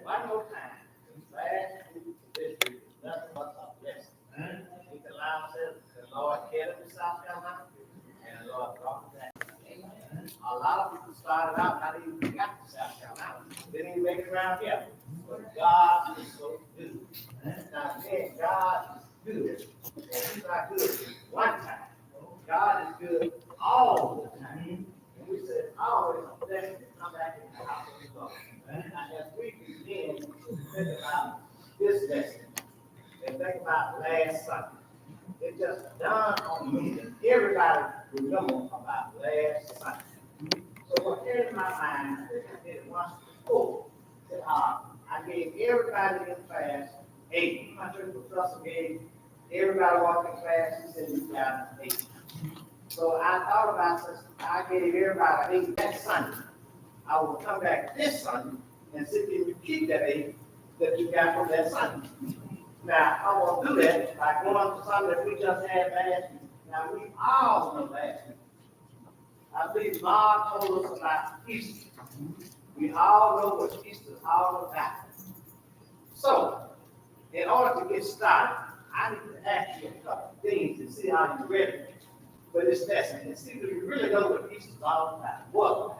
One more time. Last week, this week, nothing but a blessing. We can allow ourselves, the Lord carried us to South Carolina, and the Lord brought us back. A lot of people started out not even got to South Carolina. They didn't even make it around here. But God is so good. Now, man, God is good. And He's not good one time. God is good all the time. And we said, always blessed to come back in the house of the Lord. And as we begin to think about this lesson and think about last Sunday, it just dawned on me that everybody remember about last Sunday. So what came to my mind, I did it once before. I gave everybody in class eight. My church professor gave everybody walking in class, he said, you got an eight. So I thought about this. I gave everybody eight that Sunday. I will come back this Sunday and see if you keep that eight that you got from that Sunday. Now, I want to do that by going to something that we just had last week. Now, we all know last week. I believe God told us about Easter. We all know what Easter is all about. So, in order to get started, I need to ask you a couple of things to see how you're ready for this lesson and see if you really know what Easter is all about. What?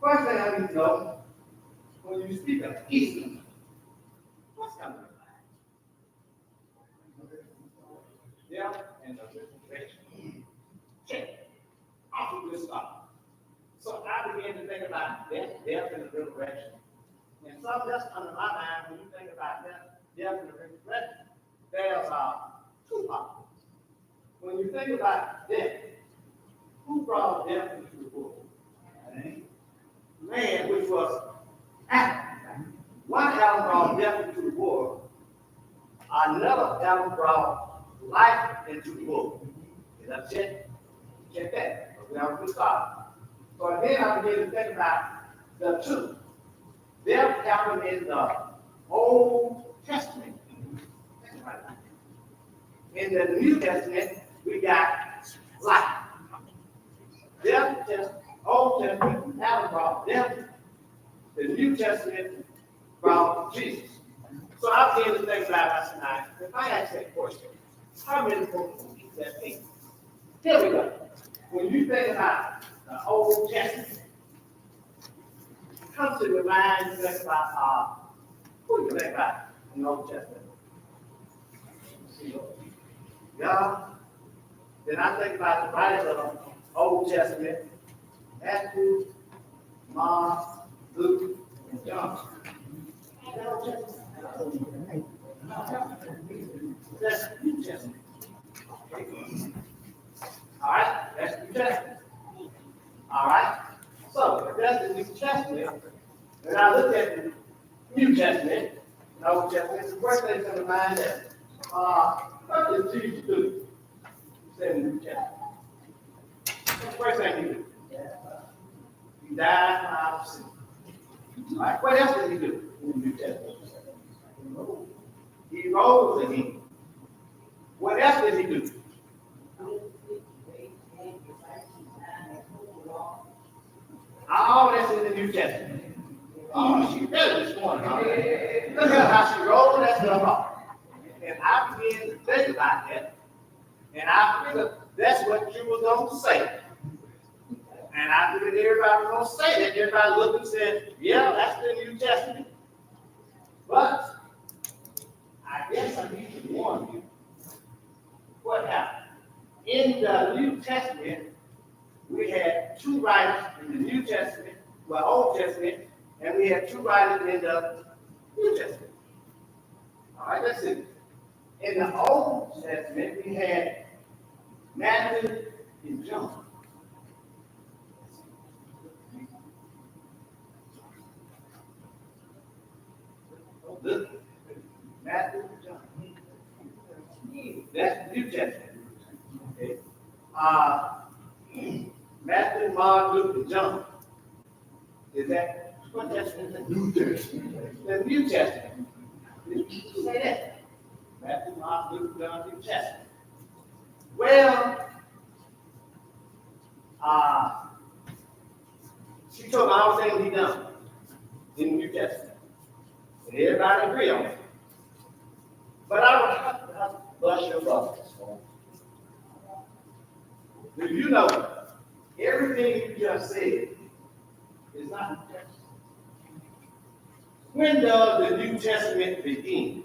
First thing I need to know, when you speak of Easter, what's coming to mind? Death and the resurrection. Check. Off a good start. So I began to think about death and the resurrection. And something that's come to my mind when you think about death and the resurrection, there's two parts. When you think about death, who brought death into the world? Man, which was Adam. One Adam brought death into the world. Another Adam brought life into the world. Is that check? Check that. We have a good start. So then I begin to think about the two. Death happened in the Old Testament. In the New Testament, we got life. Death, Old Testament, Adam brought death. The New Testament brought Jesus. So I began to think about last night. If I ask that question, how many people can keep that faith? Here we go. When you think about the Old Testament, come to your mind, you think about who you think about in the Old Testament? God. Then I think about the writers of the Old Testament, Matthew, Mark, Luke, and John. That's the New Testament. Okay. All right, that's the New Testament. All right. So if that's the New Testament, then I look at the New Testament, the Old Testament, the first thing comes to mind is, what did Jesus do? He said in the New Testament. What's the first thing he did? He died for our sin. All right. What else did he do in the New Testament? He rose again. What else did he do? All that's in the New Testament. Oh, she read this morning. Look at how she rolled that stuff off. And I began to think about that. And I figured that's what you were going to say. And I figured everybody was going to say that. Everybody looked and said, yeah, that's the New Testament. But I guess I need to warn you. What happened? In the New Testament, we had two writers in the New Testament, well, Old Testament, and we had two writers in the New Testament. All right, let's see. In the Old Testament, we had Matthew and John. Look, Matthew and John. That's the New Testament. Okay. Matthew, Mark, Luke, and John. Is that what testament? New Testament. The New Testament. Say that. Matthew, Mark, Luke, John, New Testament. Well, she told me all the things he done in the New Testament. And everybody agree on it. But I would have to bust your bubble this morning. Do you know everything you just said is not New Testament? When does the New Testament begin?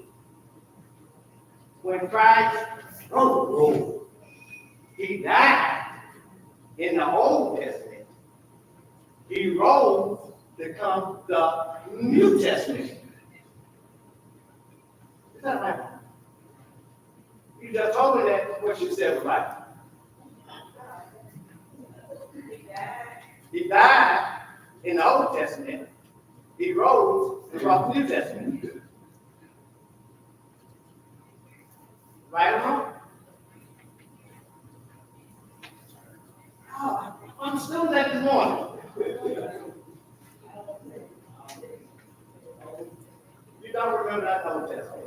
When Christ rose. He died in the Old Testament. He rose to come the New Testament. Is that right? You just told me that what you said was right. He died in the Old Testament. He rose and brought the New Testament. Right or wrong? Oh, I'm still that this morning. You don't remember that Old Testament?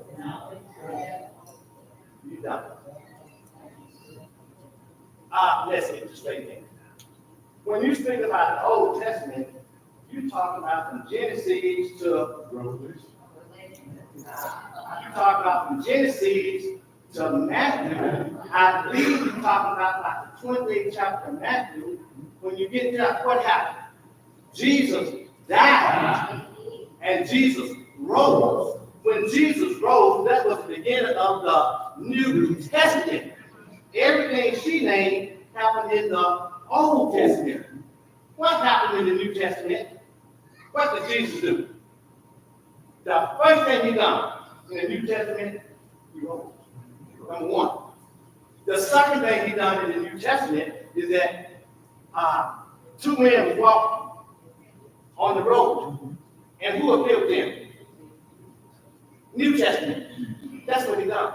You don't. Let's get this straight then. When you speak about the Old Testament, you talk about from Genesis to Revelation. You talk about from Genesis to Matthew. I believe you talk about like the 28th chapter of Matthew. When you get there, what happened? Jesus died and Jesus rose. When Jesus rose, that was the beginning of the New Testament. Everything she named happened in the Old Testament. What happened in the New Testament? What did Jesus do? The first thing he done in the New Testament, he rose. Number one. The second thing he done in the New Testament is that two men walked on the road. And who appeared them? New Testament. That's what he done.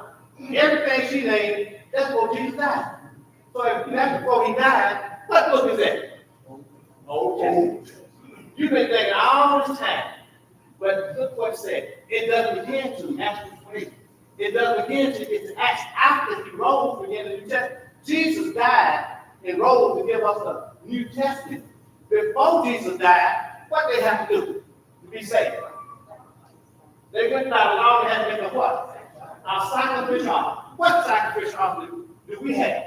Everything she named, that's before Jesus died. So if that's before he died, what book is that? Old Testament. You've been thinking all this time. But look what it said. It doesn't begin to Acts 20. It doesn't begin to, it's Acts after he rose to begin the New Testament. Jesus died and rose to give us a New Testament. Before Jesus died, what they have to do to be saved? They went down along and had to make a what? A sacrificial offering. What sacrificial offering do we have?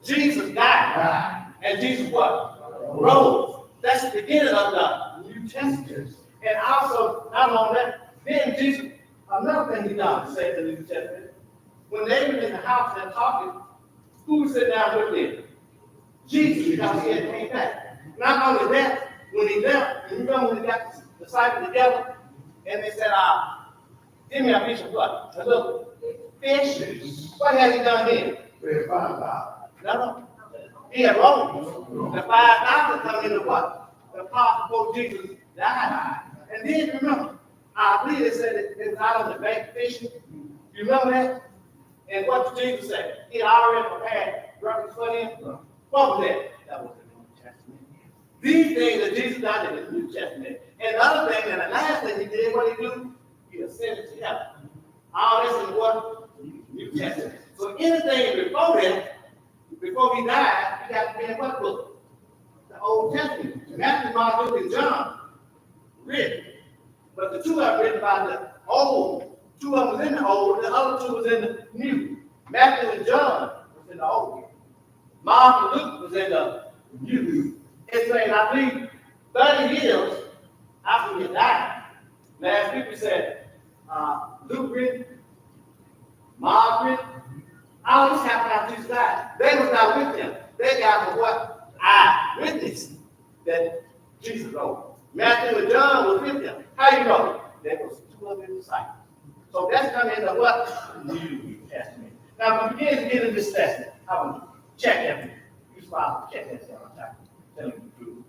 Jesus died. And Jesus what? Rose. That's the beginning of the New Testament. And also, not only that, then Jesus, another thing he done to save the New Testament, when they were in the house and talking, who was sitting down with them? Jesus, because he had came back. Not only that, when he left, you remember when he got the disciples together, and they said, give me a piece of what? A little fish. What has he done then? No. He had rose. The 5,000 come into what? The part before Jesus died. And then remember, I believe they said it was out on the bank fishing. You remember that? And what did Jesus say? He already prepared breakfast for them. What was that? That was the New Testament. These things that Jesus done in the New Testament. And the other thing, and the last thing he did, what he do? He ascended to heaven. All this is what? New Testament. So anything before that, before he died, he got to be in what book? The Old Testament. Matthew, Mark, Luke, and John written. But the two are written by the Old. Two of them was in the Old, the other two was in the New. Matthew and John was in the Old. Mark and Luke was in the New. It's saying, I believe, 30 years after he died. Last week we said, Luke written, Mark written. All this happened after Jesus died. They was not with him. They got for what? Eyewitness that Jesus rose. Matthew and John was with him. How you know? They was two of his disciples. So that's coming into what? New Testament. Now, when we begin to get into this testament, I want to check everything. You smile, check that stuff. I'm telling you the truth.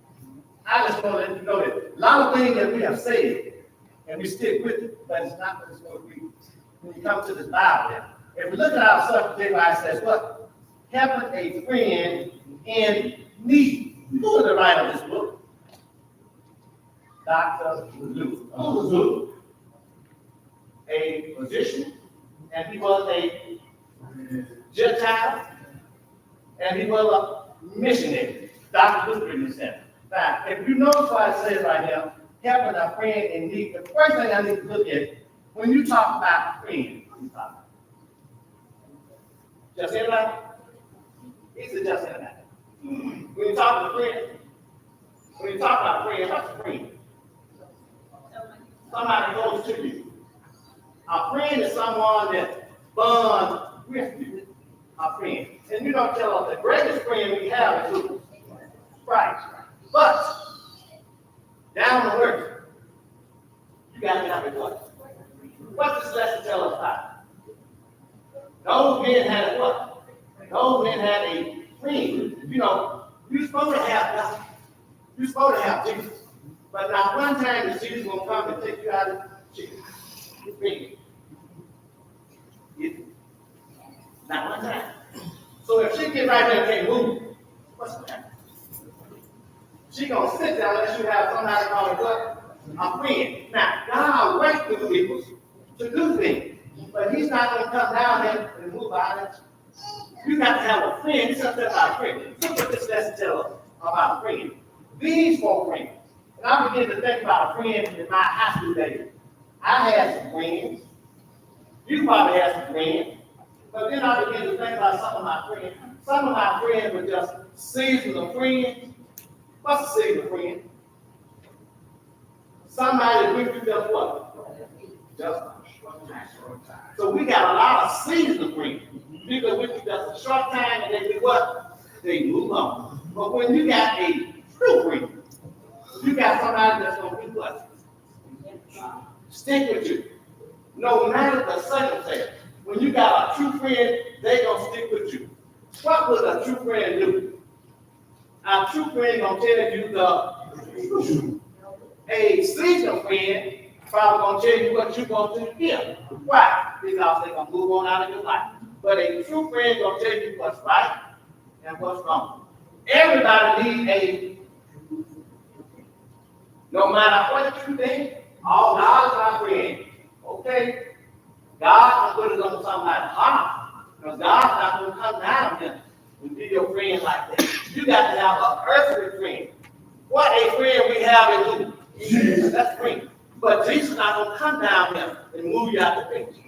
I just want to let you know that a lot of things that we have said, and we stick with it, but it's not what it's going to be. When you come to this Bible, if we look at our subject, it says what? Having a friend in need. Who is the writer of this book? Dr. Luke. Who was Luke? A physician, and he was a Gentile, and he was a missionary. Dr. Luke written this down. Now, if you notice what it says right here, helping a friend in need. The first thing I need to look at when you talk about friends, what you talking about? Just anybody? It's just anybody. When you talk to friends, when you talk about friends, what's a friend? Somebody goes to you. A friend is someone that bonds with you. A friend. And you don't tell us the greatest friend we have is who? Christ. But down the earth, you got to have a what? What's this lesson tell us about? Those men had a what? Those men had a friend. You know, you're supposed to have God. You're supposed to have Jesus. But not one time is Jesus going to come and take you out of Jesus. Not one time. So if she get right there and can't move, what's the matter? She going to sit there unless you have somebody called what? A friend. Now, God works with people to do things. But he's not going to come down there and move out of it. You got to have a friend. It's something about a friend. Look what this lesson tells us about a friend. These four friends. And I began to think about a friend in my high school days. I had some friends. You probably had some friends. But then I began to think about some of my friends. Some of my friends were just seasonal friends. What's a seasonal friend? Somebody with you just what? Just a short time. So we got a lot of seasonal friends. People with you just a short time and they do what? They move on. But when you got a true friend, you got somebody that's going to do what? Stick with you. No matter the circumstance. When you got a true friend, they're going to stick with you. What would a true friend do? A true friend going to tell you the truth. A seasonal friend probably going to tell you what you're going to do here. Why? Because they're going to move on out of your life. But a true friend going to tell you what's right and what's wrong. Everybody needs a, no matter what you think, all God is my friend. Okay? God will put it on somebody's heart. Because God's not going to come down here and be your friend like that. You got to have an earthly friend. What a friend we have in who? Jesus. That's friend. But Jesus is not going to come down here and move you out the picture.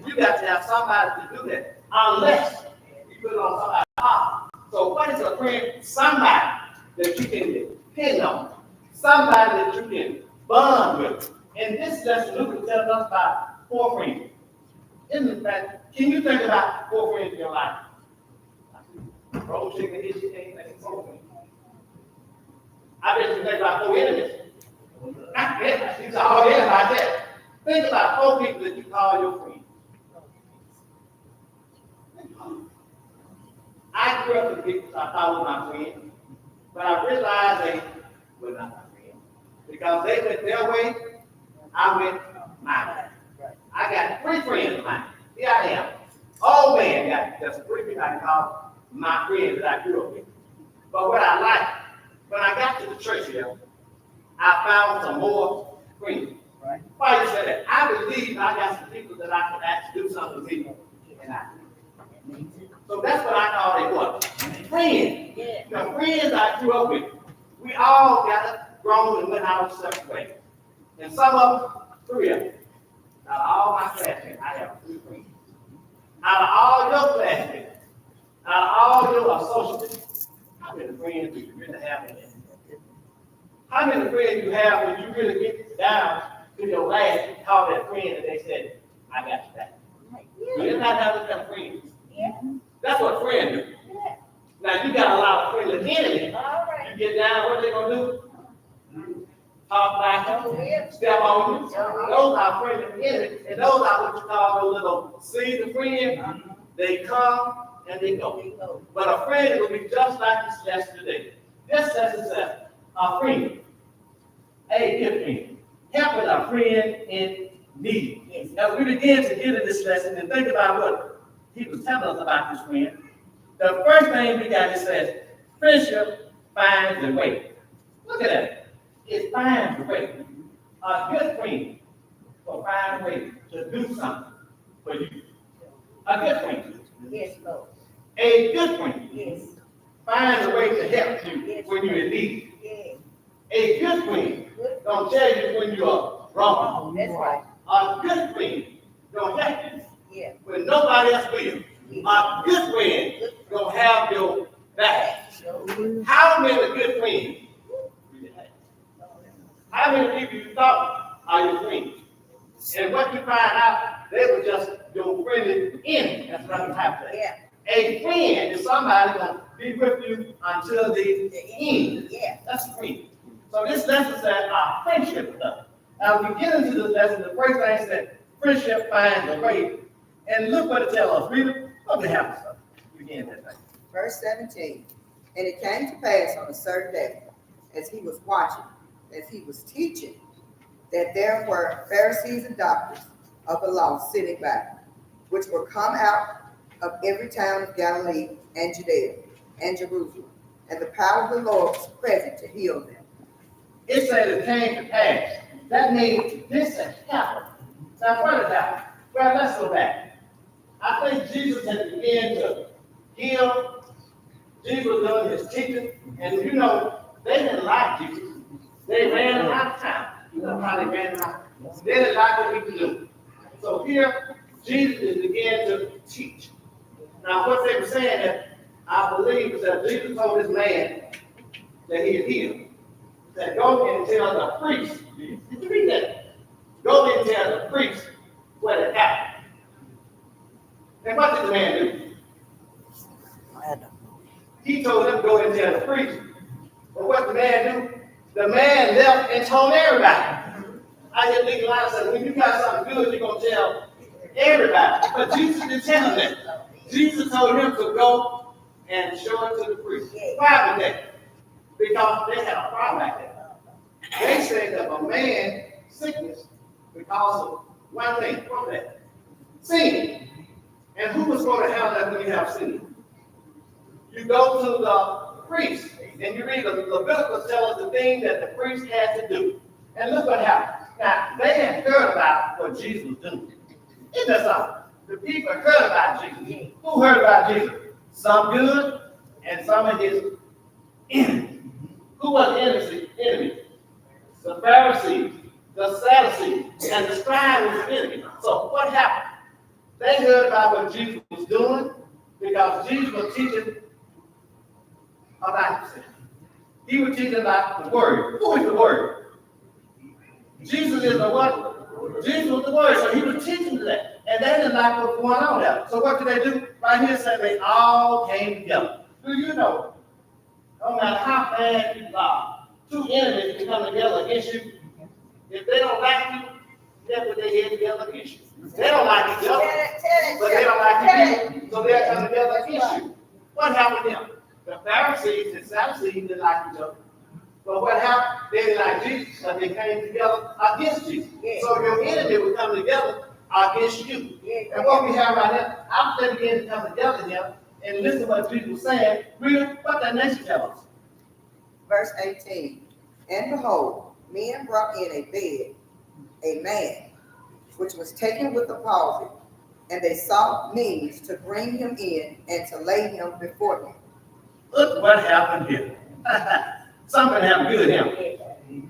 You got to have somebody to do that. Unless you put it on somebody's heart. So what is a friend? Somebody that you can depend on. Somebody that you can bond with. And this lesson, Luke tells us about four friends. In fact, can you think about four friends in your life? Roll chicken, hit your thing, like four friends. I bet you think about four enemies. It's all there like that. Think about four people that you call your friends. I grew up with people I thought were my friends, but I realized they were not my friends. Because they went their way, I went my way. I got three friends of mine. Here I am. Old man got just three people I can call my friends that I grew up with. But what I liked, when I got to the church here, I found some more friends. Right. Why you say that? I believe I got some people that I can actually do something with people. And I do. So that's what I call a what? Friends. Yeah. The friends I grew up with, we all got grown and went our separate ways. And some of them, three of them. Out of all my classmates, I have three friends. Out of all your classmates, out of all your associates, how many friends do you really have in there? How many friends you have when you really get down to your last and call that friend and they said, I got you back? Yeah. You not have them friends. Yeah. That's what friends do. Yeah. Now you got a lot of friendly enemies. Right. You get down, what they gonna do? Talk back, step on you. Those are friendly enemies, and those are what you call those little seasoned friends. They come and they go. But a friend will be just like this lesson today. This lesson says, a friend, a good friend, helping a friend in need. Yes. As we begin to get in this lesson and think about what he was telling us about this friend, the first thing we got is says, friendship finds a way. Look at that. It finds a way. A good friend will find a way to do something for you. A good friend. Yes, Lord. A good friend. Yes. Finds a way to help you when you're in need. Yes. A good friend Don't tell you when you are wrong. That's right. A good friend don't help you Yeah. when nobody else will. A good friend don't have your back. How many good friends do you have? How many people you thought are your friends? And what you find out, they were just your friendly enemy. That's what I'm talking about. Yeah. A friend is somebody going to be with you until the end. Yeah. That's a friend. So this lesson said our friendship with us. Now we get into this lesson, the first thing said, friendship finds a way. And look what it tells us. Read it. What the hell stuff? Begin that thing. Verse 17. And it came to pass on a certain day, as he was watching, as he was teaching, that there were Pharisees and doctors of the law sitting by, which were come out of every town of Galilee and Judea and Jerusalem. And the power of the Lord was present to heal them. It said it came to pass. That means this has happened. Now what has happened? Well, let's go back. I think Jesus had begun to heal. Jesus was doing his teaching, and you know, they didn't like Jesus. They ran him out of town. You know how they ran him out? They didn't like what he could do. So here, Jesus began to teach. Now, what they were saying that I believe is that Jesus told this man that he had healed. He said, go and tell the priest. Did you read that? Go and tell the priest what had happened. And what did the man do? He told him to go and tell the priest. But what did the man do? The man left and told everybody. I just think a lot of times, when you got something good, you're going to tell everybody. But Jesus didn't tell him that. Jesus told him to go and show it to the priest. Why was that? Because they had a problem like that. They said that a man's sickness because of one thing. What was that? Sin. And who was going to handle that when you have sin? You go to the priest, and you read the Leviticus tell us the thing that the priest had to do. And look what happened. Now, they had heard about what Jesus was doing. Isn't that something? The people heard about Jesus. Who heard about Jesus? Some good and some of his enemies. Who was the enemy? The Pharisees, the Sadducees, and the scribes was the enemy. So what happened? They heard about what Jesus was doing because Jesus was teaching about himself. He was teaching about the Word. Who is the Word? Jesus is the what? Jesus was the Word, so he was teaching that. And they didn't like what was going on there. So what did they do? Right here said they all came together. Do you know? No matter how bad you are, two enemies can come together against you. If they don't like you, that's what they get together against you. They don't like each other, but they don't like you, so they'll come together against you. What happened to them? The Pharisees and Sadducees didn't like each other. But what happened? They didn't like Jesus, and they came together against Jesus. So your enemy will come together against you. And what we have right now, after they begin to come together here, and listen to what Jesus was saying, read what the next tell us. Verse 18. And behold, men brought in a bed, a man, which was taken with the palsy, and they sought means to bring him in and to lay him before him. Look what happened here. Something happened good here.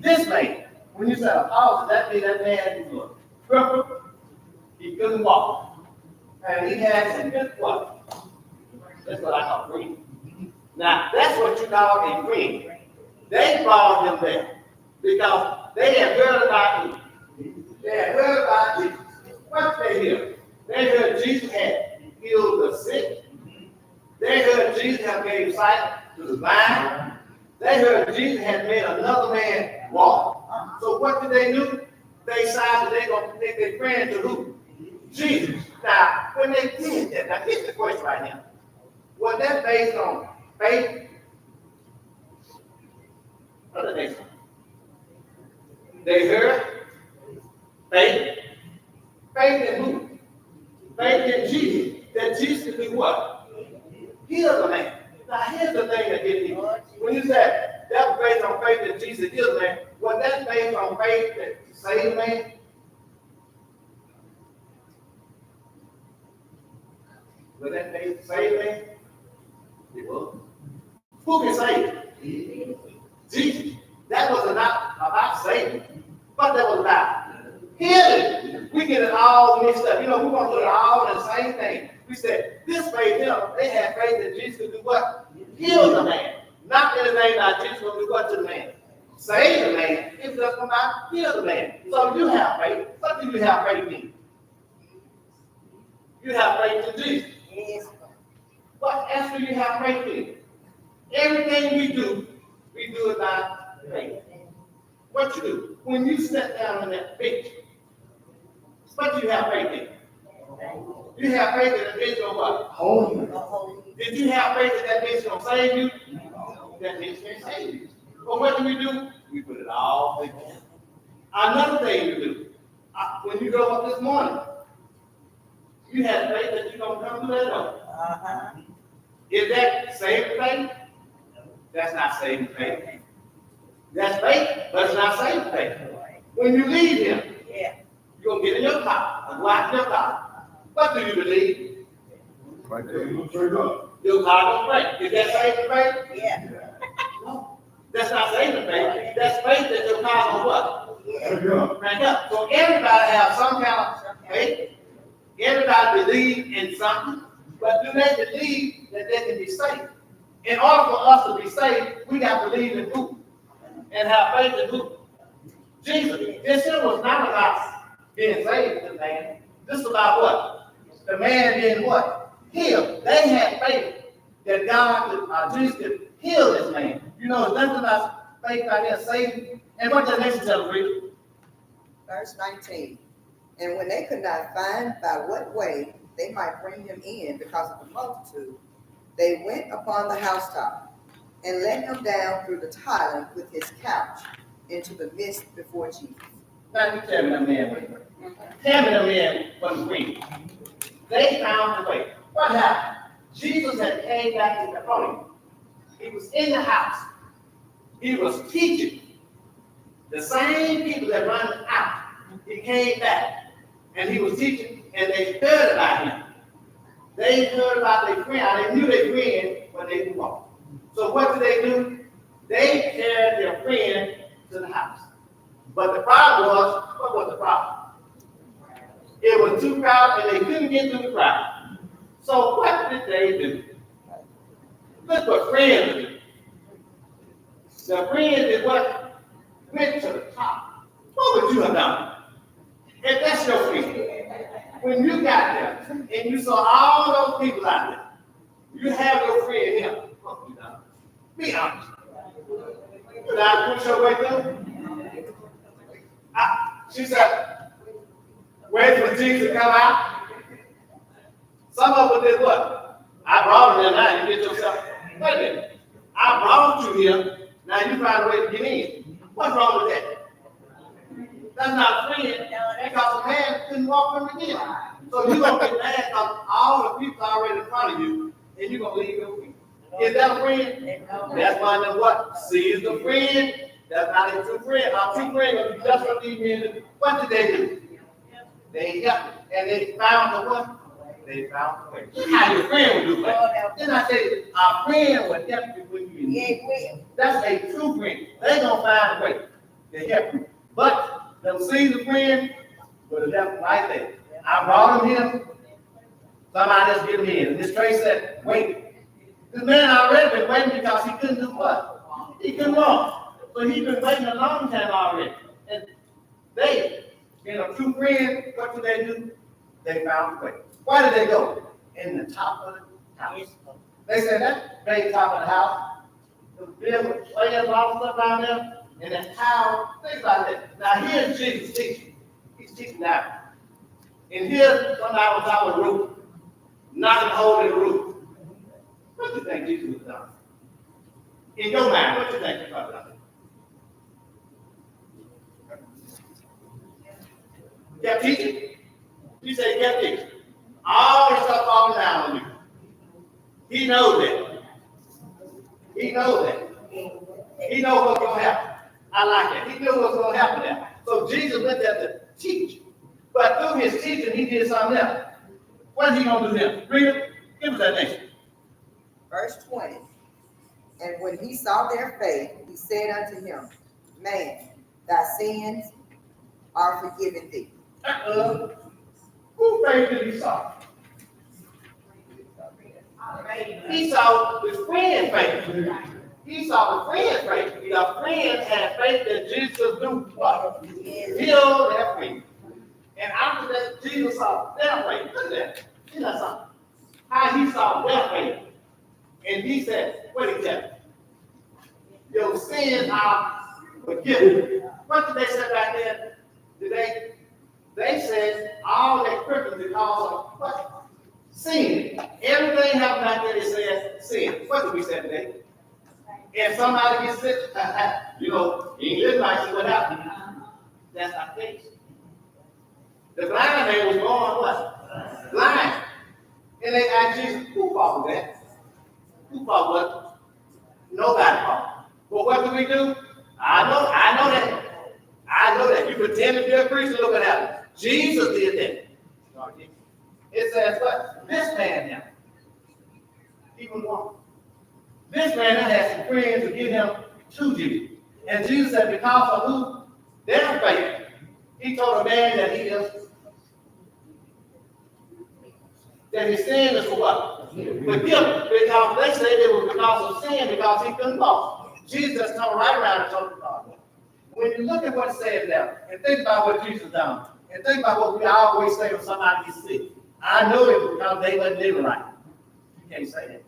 This man, when you say a palsy, that means that man was crippled. He couldn't walk. And he had some good what? That's what I call friend. Now, that's what you call a friend. They brought him there because they had heard about him. They had heard about Jesus. What did they hear? They heard Jesus had healed the sick. They heard Jesus had gave sight to the blind. They heard Jesus had made another man walk. So what did they do? They decided they're going to take their friend to who? Jesus. Now, when they did that, now here's the question right now. Was that based on faith? What did they say? They heard faith. Faith in who? Faith in Jesus. That Jesus could do what? Heal the man. Now here's the thing that gets me. When you said that was based on faith that Jesus healed the man, was that based on faith that saved the man? Was that faith to save the man? It was. Who can save? Jesus. That was not about saving, but that was about healing. We get it all mixed up. You know, we want to put it all in the same thing. We said, this faith, they had faith that Jesus could do what? Heal the man. Not anything that Jesus will do what to the man? Save the man. It just come out, heal the man. So you have faith. What do you have faith in? You have faith in Jesus. Yes. What else do you have faith in? Everything we do it by faith. What you do? When you sit down on that bench, what do you have faith in? You have faith in the bench on what? Holy. Did you have faith that bench going to save you? That bench can't save you. But what do? We put it all together. Another thing you do, when you go up this morning, you have faith that you're going to come through that door. Is that saving faith? That's not saving faith. That's faith, but it's not saving faith. When you leave here, you're going to get in your car and go out in your car. What do you believe? Right there, you straight up. Your car will break. Is that saving faith? Yeah. No. That's not saving faith. That's faith that your car will what? Crank up. So everybody have some kind of faith. Everybody believe in something, but do they believe that they can be saved? In order for us to be saved, we got to believe in who? And have faith in who? Jesus. This here was not about being saved to the man. This is about what? The man being what? Healed. They had faith that God could, Jesus could heal this man. You know, it's nothing about faith out there saving. And what the next tell us, Verse 19. And when they could not find by what way they might bring him in because of the multitude, they went upon the housetop and let him down through the tiling with his couch into the midst before Jesus. now you tell me the man was free. Tell me the man was free. They found the way. What happened? Jesus had came back to the podium. He was in the house. He was teaching. The same people that run out, he came back. And he was teaching, and they heard about him. They heard about their friend. They knew their friend, but they didn't walk. So what do? They carried their friend to the house. But the problem was, what was the problem? It was too crowded, and they couldn't get through the crowd. So what did they do? Look what friends do. The friend is what? Went to the top. What would you have done? If that's your friend, when you got there and you saw all those people out there, you have your friend here. What would you done? Be honest. Would I push your way through? She said, wait for Jesus to come out. Some of them did what? I brought him there now. You get yourself. Wait a minute. I brought you here. Now you find a way to get in. What's wrong with that? That's not a friend, because a man couldn't walk him again. So you're going to get mad because all the people are already in front of you, and you're going to leave your friend. Is that a friend? That's one of what? Sees the friend. That's not a true friend. A true friend will be just what these men do. What did they do? They helped, and they found the what? They found the way. How your friend would do that. Then I said, our friend will help you when you need. That's a true friend. They're going to find a way to help you. But them see the friend, but the left right there. I brought him here. Somebody else get him in. This Trey said, wait. This man already been waiting because he couldn't do what? He couldn't walk. So he's been waiting a long time already. And they, being a true friend, what do? They found a way. Why did they go? In the top of the house. They said that very top of the house. The bill with players, all the stuff down there. And that tower, things like that. Now here's Jesus teaching. He's teaching now. And here, somebody was out with the roof, knocking a hole in the roof. What do you think Jesus was done? In your mind, what do you think he was done? He kept teaching. You say he kept teaching. All this stuff falling down on you. He knows that. He knows that. He knows what's going to happen. I like that. He knew what was going to happen there. So Jesus went there to teach. But through his teaching, he did something else. What is he going to do then? Read it. Give us that next. Verse 20. And when he saw their faith, he said unto him, man, thy sins are forgiven thee. Who faith did he saw? He saw his friend faith. He saw the friend faith. The friend had faith that Jesus do what? Heal their faith. And after that, Jesus saw their faith. Look at that. See that something? How he saw their faith. And he said, what did he tell? Your sins are forgiven. What did they say back then? They said all that Christians because of what? Sin. Everything happened back then, it said sin. What do we say today? If somebody gets sick, you ain't living right, see what happened. That's not the case. The blind man was born what? Blind. And they asked Jesus, who fought with that? Who fought with it? Nobody fought. But what do we do? I know that. I know that. You pretend to be a Christian, look what happened. Jesus did that. It says what? This man now. Even one. This man had some friends to get him to Jesus. And Jesus said, because of who? Their faith. He told a man that his sin is for what? Forgiven. Because they said it was because of sin, because he couldn't walk. Jesus come right around and told him, when you look at what it says there, and think about what Jesus done, and think about what we always say when somebody gets sick. I know it because they wasn't living right. You can't say that.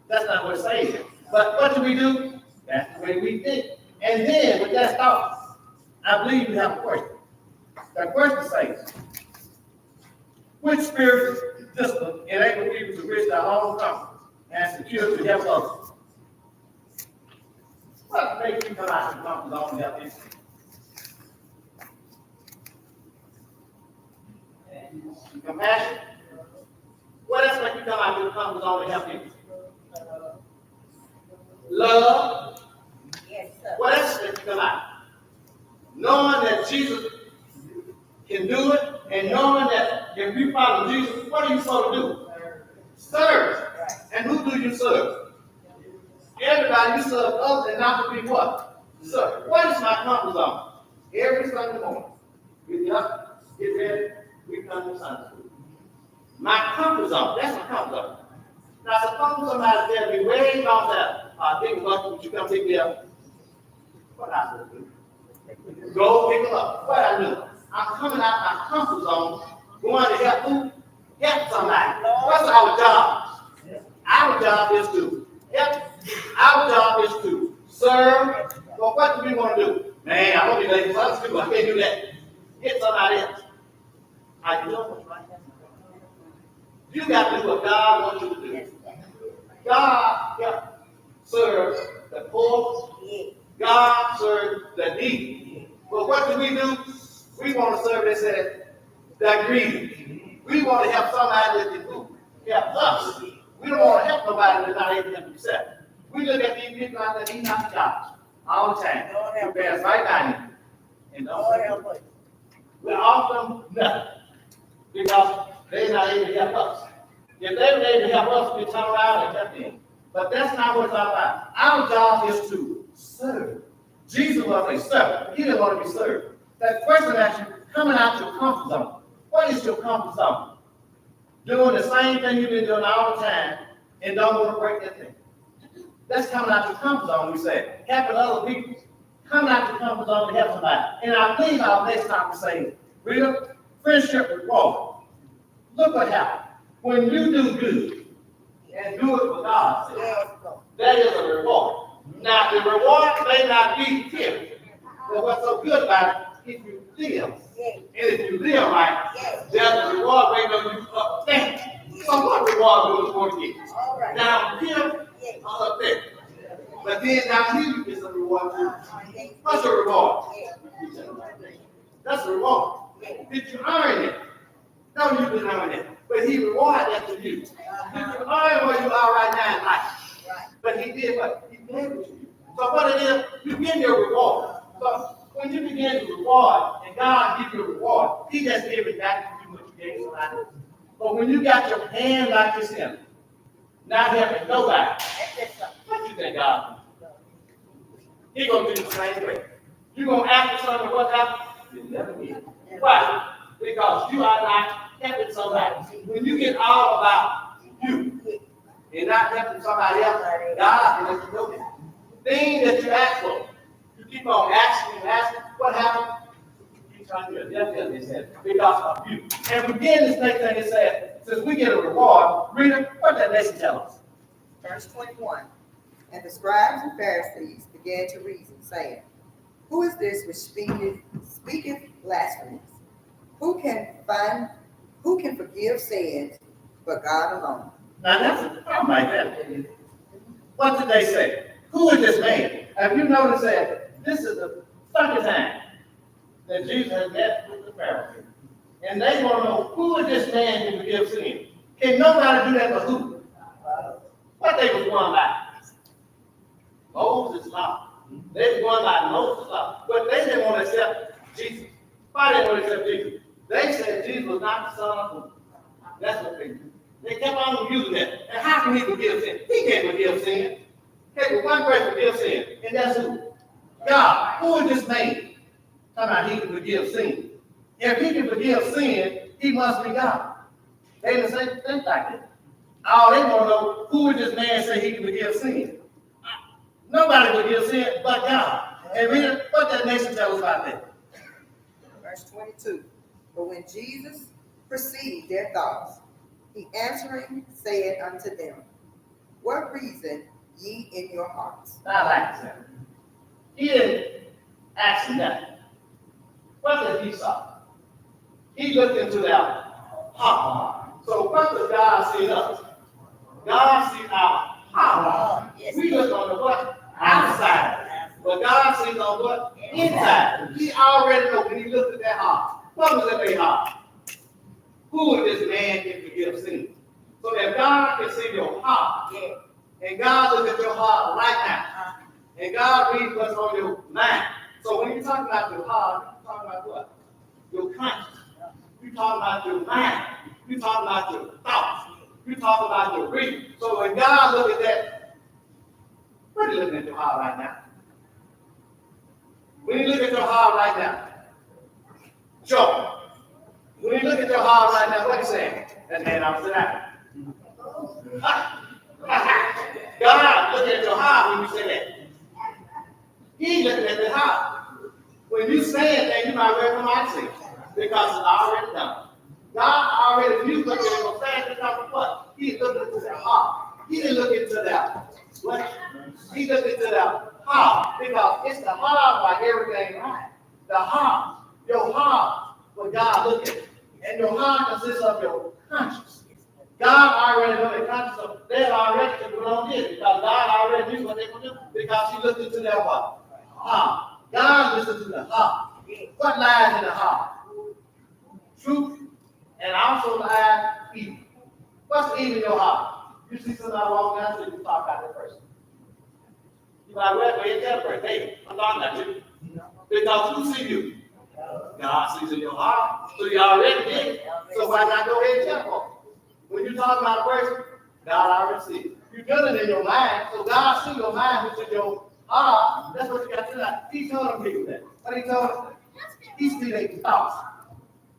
That's not what it says. But what do? That's the way we think. And then, with that thought, I believe you have a question. The question says, which spiritual discipline enable people to reach their own comfort and secure to help others? What makes you come out of the comfort zone and help people? Compassion. What else makes you come out of the comfort zone and help people? Love. Yes, sir. What else makes you come out? Knowing that Jesus can do it, and knowing that if you follow Jesus, what are you supposed to do? Serve. Right. And who do you serve? Everybody, you serve others and not to be what? Serve. What is my comfort zone? Every Sunday morning, we get up, get ready, we come to Sunday school. My comfort zone, that's my comfort zone. Now, suppose somebody tells me way off that, big bucket, would you come pick me up? What I supposed to do? Go pick them up. What I do? I'm coming out my comfort zone, going to help who? Help somebody. What's our job? Our job is to help. Our job is to serve. Well, what do we want to do? Man, I want to be late for Sunday school. I can't do that. Get somebody else. I do what's right. You got to do what God wants you to do. God serves the poor. God serves the needy. But what do? We want to serve, they said, the greedy. We want to help somebody that can help us. We don't want to help nobody that's not able to help himself. We look at these people out there, he's not the God all the time. We pass right down here. And don't help us. We offer them nothing because they're not able to help us. If they were able to help us, we turn around and help them. But that's not what it's all about. Our job is to serve. Jesus was a servant. He didn't want to be served. That question asks you, coming out your comfort zone. What is your comfort zone? Doing the same thing you've been doing all the time and don't want to break that thing. That's coming out your comfort zone, we say. Helping other people. Coming out your comfort zone to help somebody. And I believe our next topic says, real friendship reward. Look what happened. When you do good and do it for God's sake, that is a reward. Now, the reward may not be here. But what's so good about it, if you live, and if you live right, there's a reward waiting on you up there. So what reward do you want to get? Down here, or up there? But then down here, you get some reward too. What's the reward? That's a reward. Did you earn it? No, you didn't earn it. But he rewarded that to you. Did you earn where you are right now in life? But he did what? He gave it to you. So what it is, you get your reward. So when you begin to reward, and God gives you a reward, he just gives it back to you what you gave somebody. But when you got your hand like this in, not helping nobody, what you think God will do? He's going to do the same way. You're going to ask for something, what happened? You never get. Why? Because you are not helping somebody. When you get all about you and not helping somebody else, God can let you know that. Things that you ask for, you keep on asking and asking, what happened? You keep trying to get a death penalty, it says, because of you. And we get this next thing, it says, since we get a reward, read it, what that lesson tell us? Verse 21. And the scribes and Pharisees began to reason, saying, who is this which speaketh blasphemies? Who can forgive sins but God alone? Now that's a problem right there. What did they say? Who is this man? Have you noticed that this is the second time that Jesus has met with the Pharisees? And they want to know who is this man who forgives sin? Can nobody do that but who? What they was going by? Moses' law. They were going by Moses' law. But they didn't want to accept Jesus. Why didn't want to accept Jesus? They said Jesus was not the son of who? That's what they do. They kept on using that. And how can he forgive sin? He can't forgive sin. Okay, but one person forgives sin, and that's who? God. Who is this man? Talking about he can forgive sin. If he can forgive sin, he must be God. They didn't say things like that. All they want to know, who is this man say he can forgive sin? Nobody forgives sin but God. And read what that nation tells us about that. Verse 22. But when Jesus perceived their thoughts, he answering said unto them, what reason ye in your hearts? Now, like that. He didn't ask them that. What did he saw? He looked into their heart. So what does God see in us? God sees our heart. We look on the what? Outside. But God sees on what? Inside. He already knows when he looked at that heart. What was in their heart? Who is this man can forgive sin? So if God can see your heart, and God looks at your heart right now, and God reads what's on your mind. So when you're talking about your heart, you're talking about what? Your conscience. You're talking about your mind. You're talking about your thoughts. You're talking about your reason. So when God looks at that, what are you looking at your heart right now? When you look at your heart right now, joy. When you look at your heart right now, what are you saying? That man upside down. God looking at your heart when you say that. He looking at the heart. When you say that, you might well come out and say, because it's already done. God already, if you look at it, you'll say because of what? He's looking into their heart. He didn't look into their what? He looked into their heart. Because it's the heart why everything right. The heart. Your heart, what God look at. And your heart consists of your conscience. God already knew the conscience of they already could go on this because God already knew what they would do because he looked into their heart. God listens to the heart. What lies in the heart? Truth and also lies evil. What's evil in your heart? You see somebody walking down the street, you talk about that person. You might well go and tell the person, hey, I'm talking about you. Because who see you? God sees in your heart. So you already did. So why not go ahead and tell them? When you talk about a person, God already sees. You feel it in your mind, so God sees your mind, which is your heart. That's what you got to do. He told them people that. What he told them? He sees their thoughts.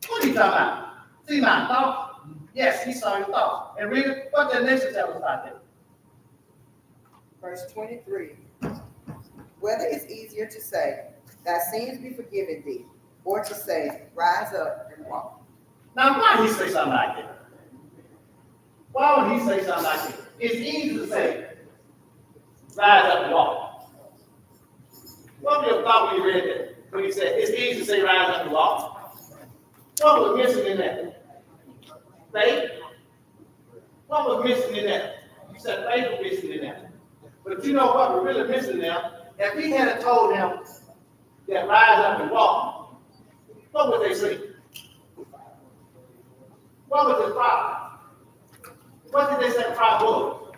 What are you talking about? See my thoughts? Yes, he saw your thoughts. And read it. What the nation tell us about that? Verse 23. Whether it's easier to say, thy sins be forgiven thee, or to say, rise up and walk. Now, why did he say something like that? Why would he say something like that? It's easy to say, rise up and walk. What was your thought when you read that? When he said, it's easy to say, rise up and walk. What was missing in that? Faith. What was missing in that? You said faith was missing in that. But you know what was really missing there? If he had told them that rise up and walk, what would they say? What was the problem? What did they say the problem was?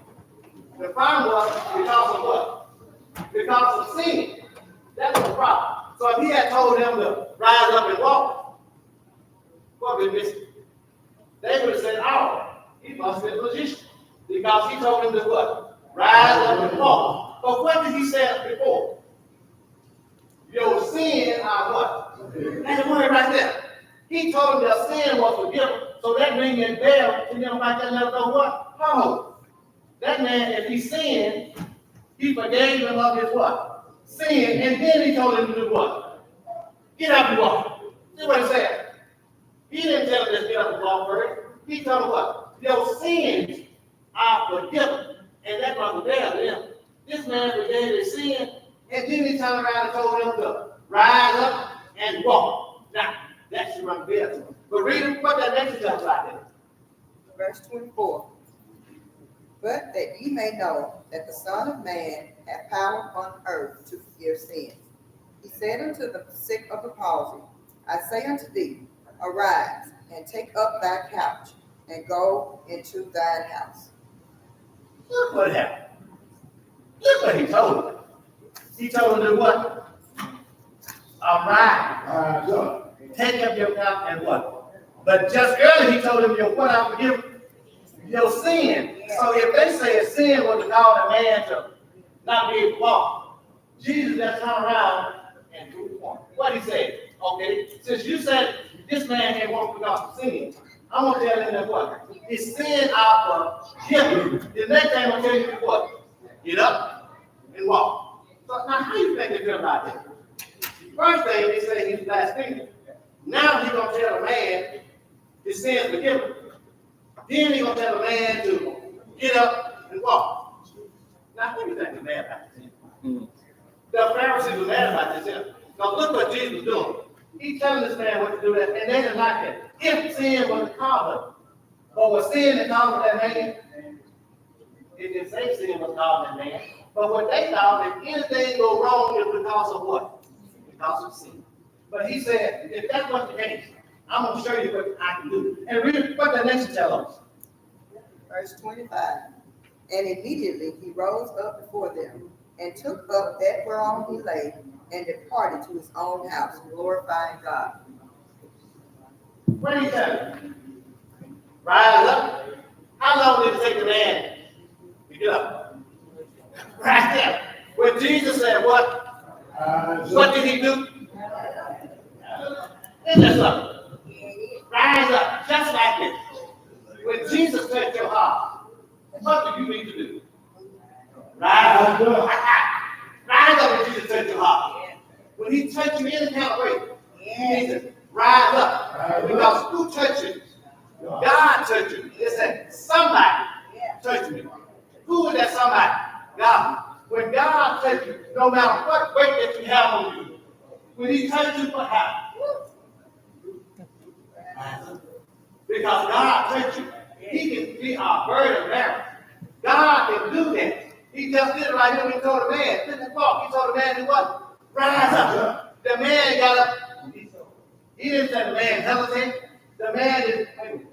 The problem was because of what? Because of sin. That was the problem. So if he had told them to rise up and walk, what would they missing? They would have said, oh, he must be a magician. Because he told them to what? Rise up and walk. But what did he say before? Your sin sin are what? That's the word right there. He told them their sin was forgiven. So that means that there, to them like that, let us know what? Oh, that man, if he sinned, he forgave him of his what? Sin, and then he told him to do what? Get up and walk. See what he said? He didn't tell him to get up and walk first. He told him what? Your sins are forgiven. And that was there to them. This man forgave his sin, and then he turned around and told them to rise up and walk. Now, that should run there to him. But read him, what that next tells like that. Verse 24. But that ye may know that the Son of Man hath power on earth to forgive sins. He said unto the sick of the palsy, I say unto thee, arise, and take up thy couch, and go into thine house. Look what happened. Look what he told him. He told him to what? Arise. Take up your couch and what? But just earlier he told him, what I forgive your sin. So if they say a sin was to cause a man to not be able to walk, Jesus just turned around and do the point. What he said? Okay, since you said this man can't walk because of sin, I'm going to tell him that what? His sin are forgiven. The next thing I'm going to tell you is what? Get up and walk. So now how you think they feel about that? First thing they say he's blaspheming. Now he's going to tell a man his sin is forgiven. Then he's going to tell a man to get up and walk. Now what do you think is mad about this? The Pharisees were mad about this. Now look what Jesus was doing. He's telling this man what to do, and they didn't like it. If sin was the cause of it, but was sin the cause of that man? It didn't say sin was the cause of that man. But what they thought, if anything go wrong, it was because of what? Because of sin. But he said, if that wasn't the case, I'm going to show you what I can do. And read what the next tells us. Verse 25. And immediately he rose up before them, and took up that whereon he lay, and departed to his own house, glorifying God. What did he tell you? Rise up. How long did it take the man to get up? Right there. When Jesus said what? What did he do? Isn't that something? Rise up, just like this. When Jesus touched your heart, what do you need to do? Rise up. Rise up when Jesus touched your heart. When he touched you any kind of way, you need to rise up. Because who touched you? God touched you. It said, somebody touched me. Who is that somebody? God. When God touched you, no matter what weight that you have on you, when he touched you, what happened? Because God touched you. He can be our burden bearer. God can do that. He just did it right here when he told the man, didn't walk. He told the man to what? Rise up. The man got up. He didn't say the man hesitate. The man is, wait,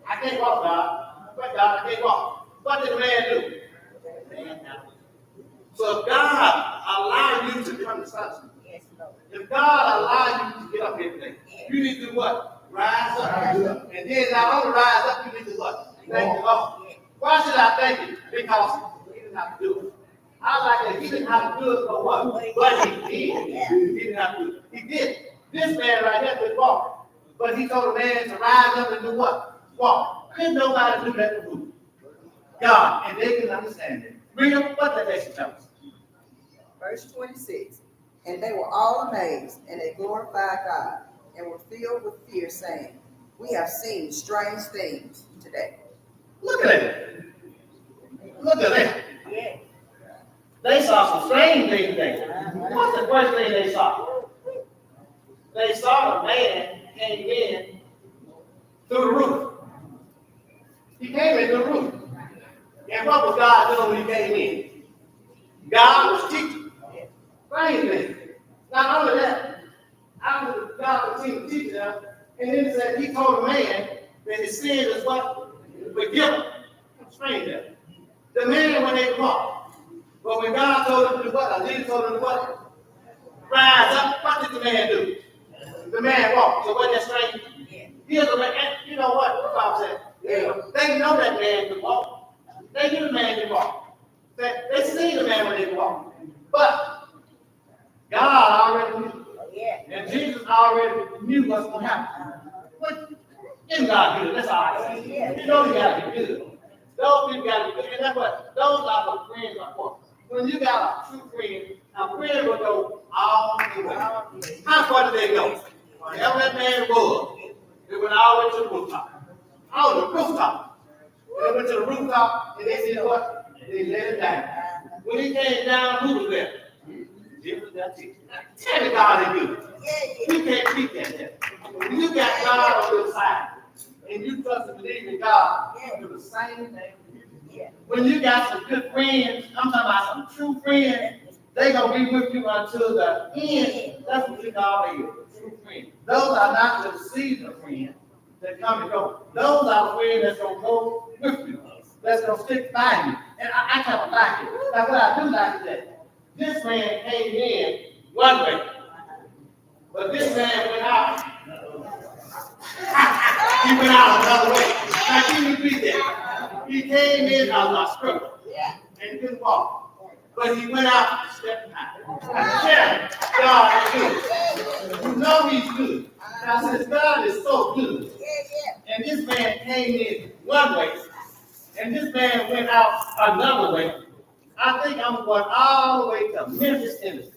I can't walk, God. But God, I can't walk. What did the man do? So if God allowed you to come to sunshine, if God allowed you to get up every day, you need to do what? Rise up. And then not only rise up, you need to what? Thank the Lord. Why should I thank you? Because he didn't have to do it. I like that he didn't have to do it for what? But he did. He didn't have to do it. He did. This man right here could walk. But he told the man to rise up and do what? Walk. Couldn't nobody do that to who? God. And they couldn't understand it. Read up what that next tells us. Verse 26. And they were all amazed, and they glorified God, and were filled with fear, saying, We have seen strange things today. Look at that. Look at that. Yeah. They saw some strange things today. What's the first thing they saw? They saw a man came in through the roof. He came in through the roof. And what was God doing when he came in? God was teaching. Strange things. Not only that, after God was teaching them, and then it said he told the man that his sin is what? Forgiven. Strange that. The man when they walked. But when God told him to do what? Jesus told him to do what? Rise up. What did the man do? The man walked. So wasn't that strange? Here's the man. You know what? The Bible said. They know that man could walk. They knew the man could walk. They see the man when they walk. But God already knew. And Jesus already knew what's going to happen. But in God good, that's all I say. You know you got to be good. Those people got to be good. And that's what those are the friends are for. When you got a true friend, a friend will go all the way. How far did they go? Wherever that man was, they went all the way to the rooftop. On the rooftop. They went to the rooftop and they did what? They let it down. When he came down, who was there? Jesus, that's it. Tell me God is good. You can't beat that there. When you got God on your side and you trust and believe in God, you do the same thing. When you got some good friends, I'm talking about some true friends, they're going to be with you until the end. That's what you call a true friend. Those are not the seasonal friends that come and go. Those are the friends that's going to go with you. That's going to stick by you. And I kind of like it. Now, what I do like is that this man came in one way, but this man went out. He went out another way. Now, can you repeat that? He came in a struggle, and he couldn't walk. But he went out and stepped out. I tell God is good. You know he's good. Now, since God is so good, and this man came in one way, and this man went out another way, I think I'm going all the way to Memphis, Tennessee.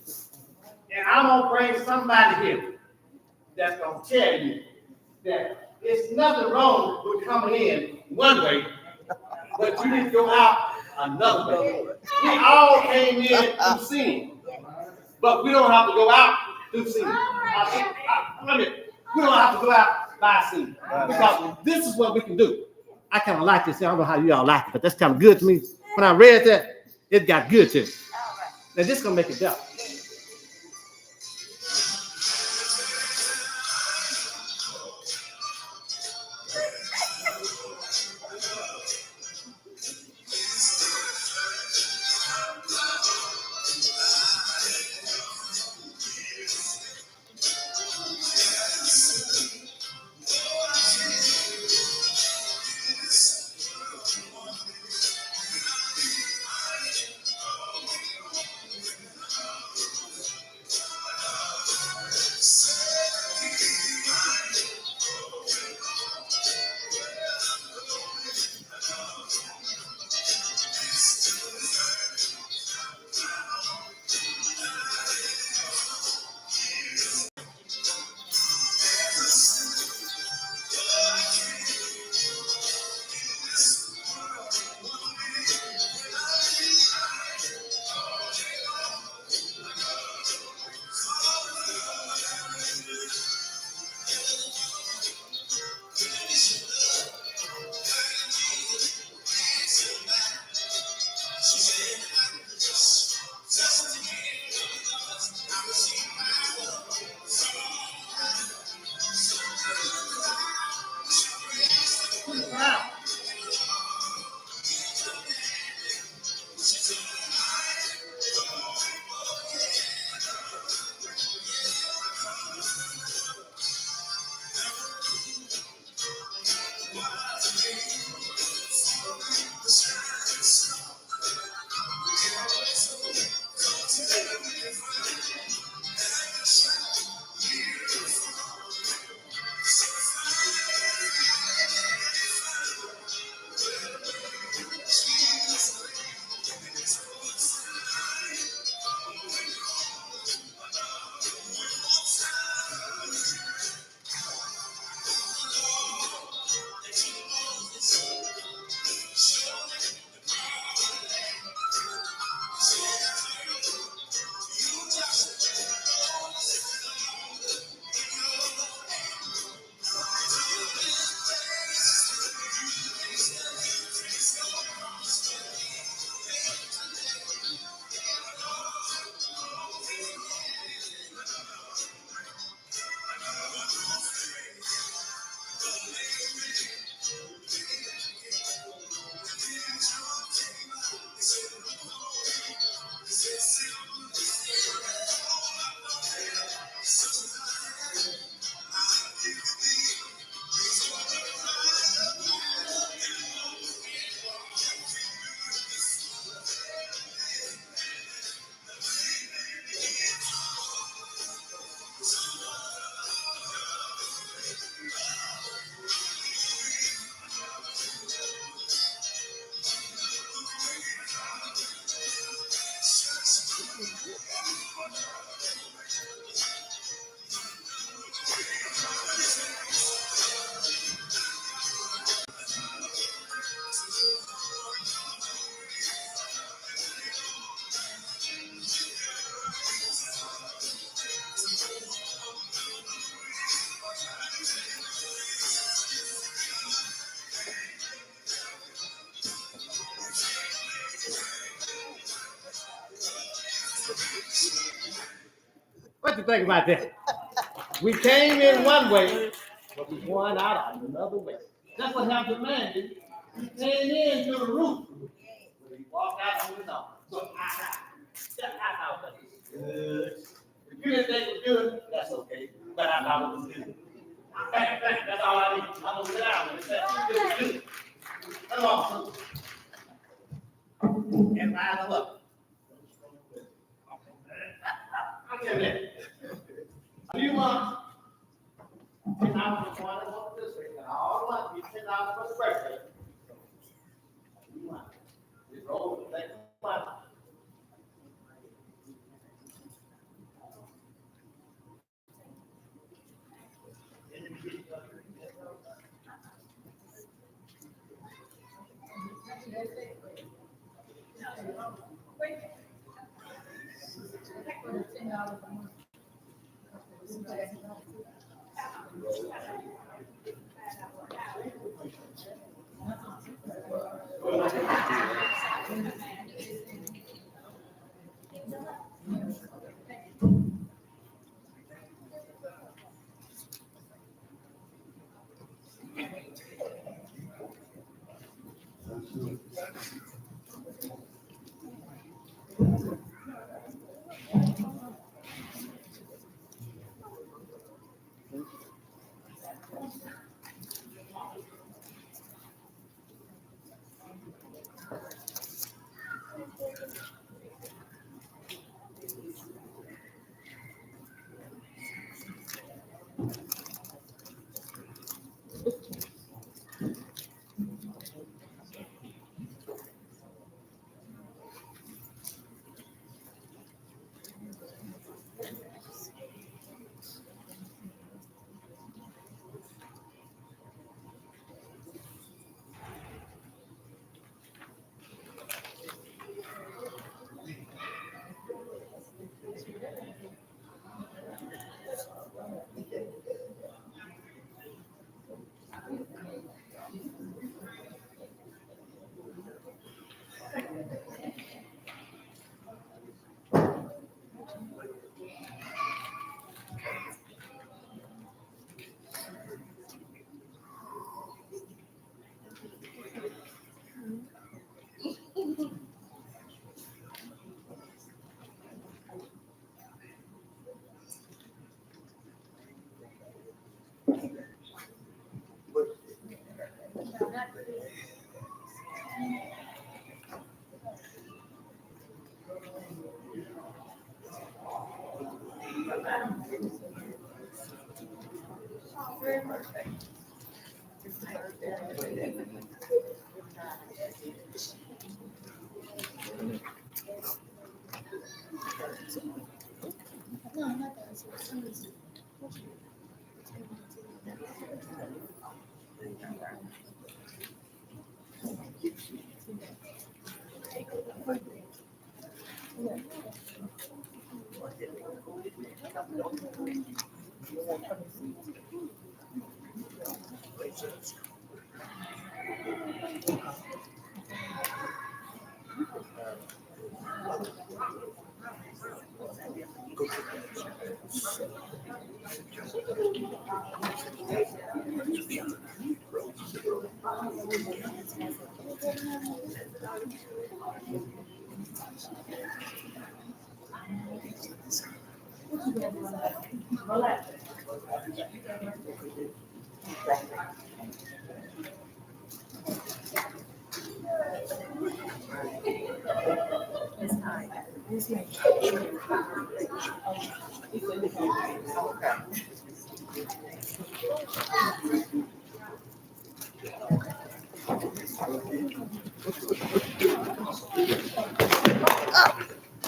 And I'm going to bring somebody here that's going to tell you that there's nothing wrong with coming in one way, but you need to go out another way. We all came in through sin, but we don't have to go out through sin. We don't have to go out by sin, because this is what we can do. I kind of like this. I don't know how you all like it, but that's kind of good to me. When I read that, it got good to me. Now this is going to make it better. what you think about that? We came in one way, but we going out another way. That's what happened to man, did he? He came in through the roof, but he walked out on his own. So I thought that was good. If you didn't think it was good, that's okay. But I thought it was good. That's all I need. I'm gonna sit down and say it was good. Come on. And rise them up. I'll tell you that. Do you want $10 for one and one for this week? And all the money, $10 for the birthday. You want it? Just roll it. Take the money.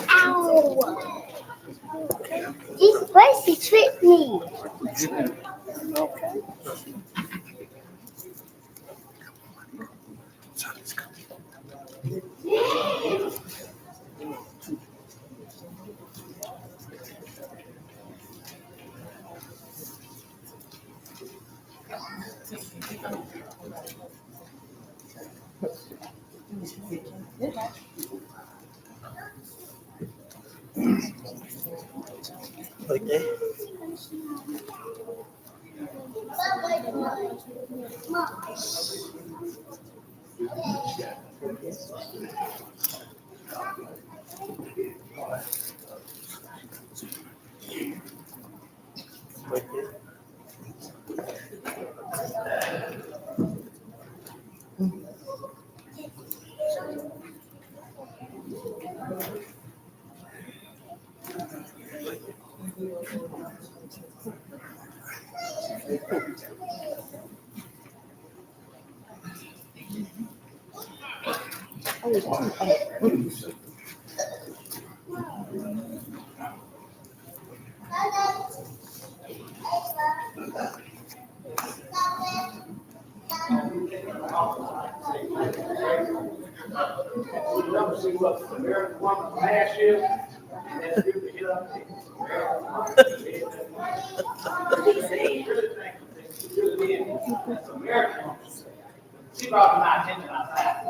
Ow! This spicy tricked me. Okay. You never see what the American woman last year, and that scripture hit up there. That's American woman. She brought to my attention, I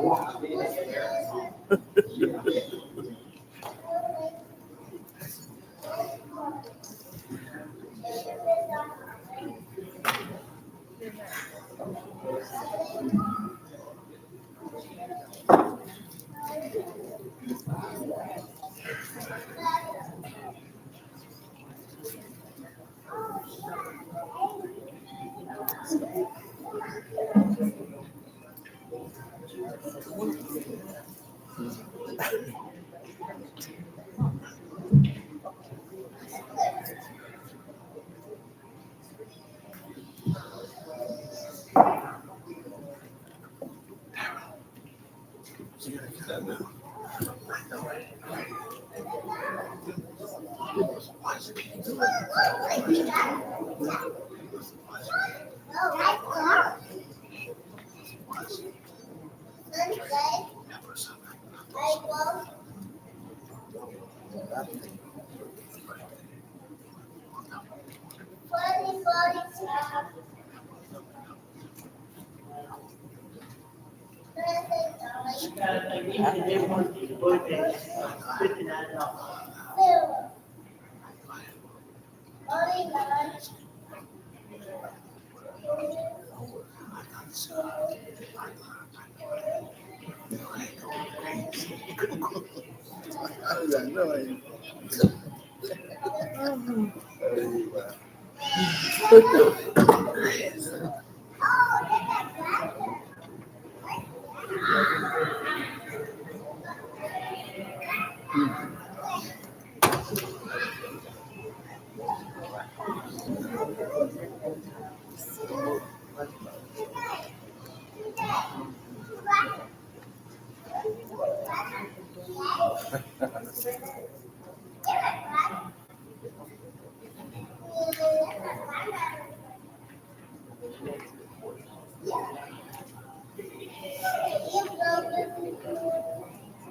said,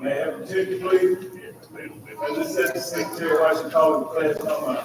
May I have a ticket, please? And this is the secretary, why she calling the class number?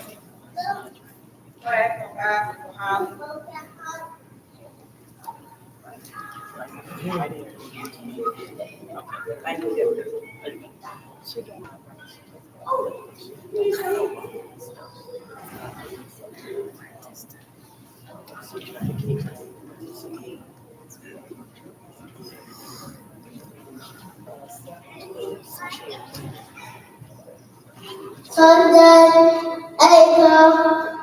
Sunday, April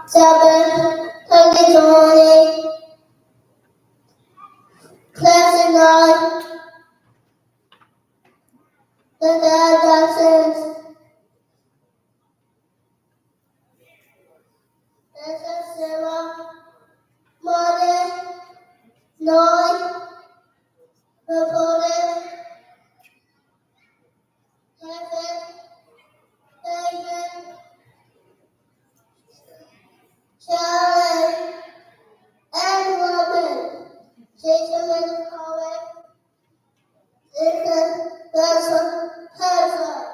7th, 2020. Lesson 9. The lessons. Lesson 0. Morning. 9. Reported. Heaven. David. Charlie. And Robin. Jason and Colin. Ethan. Lesson. Heather.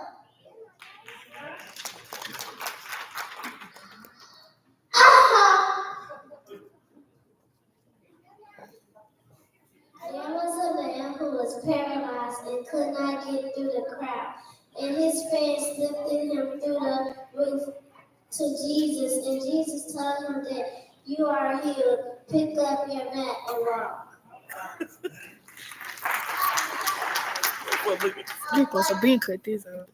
There was a man who was paralyzed and could not get through the crowd, and his friends lifted him through the roof to Jesus, and Jesus told him that You are healed. Pick up your mat and walk. You supposed to been cut this out.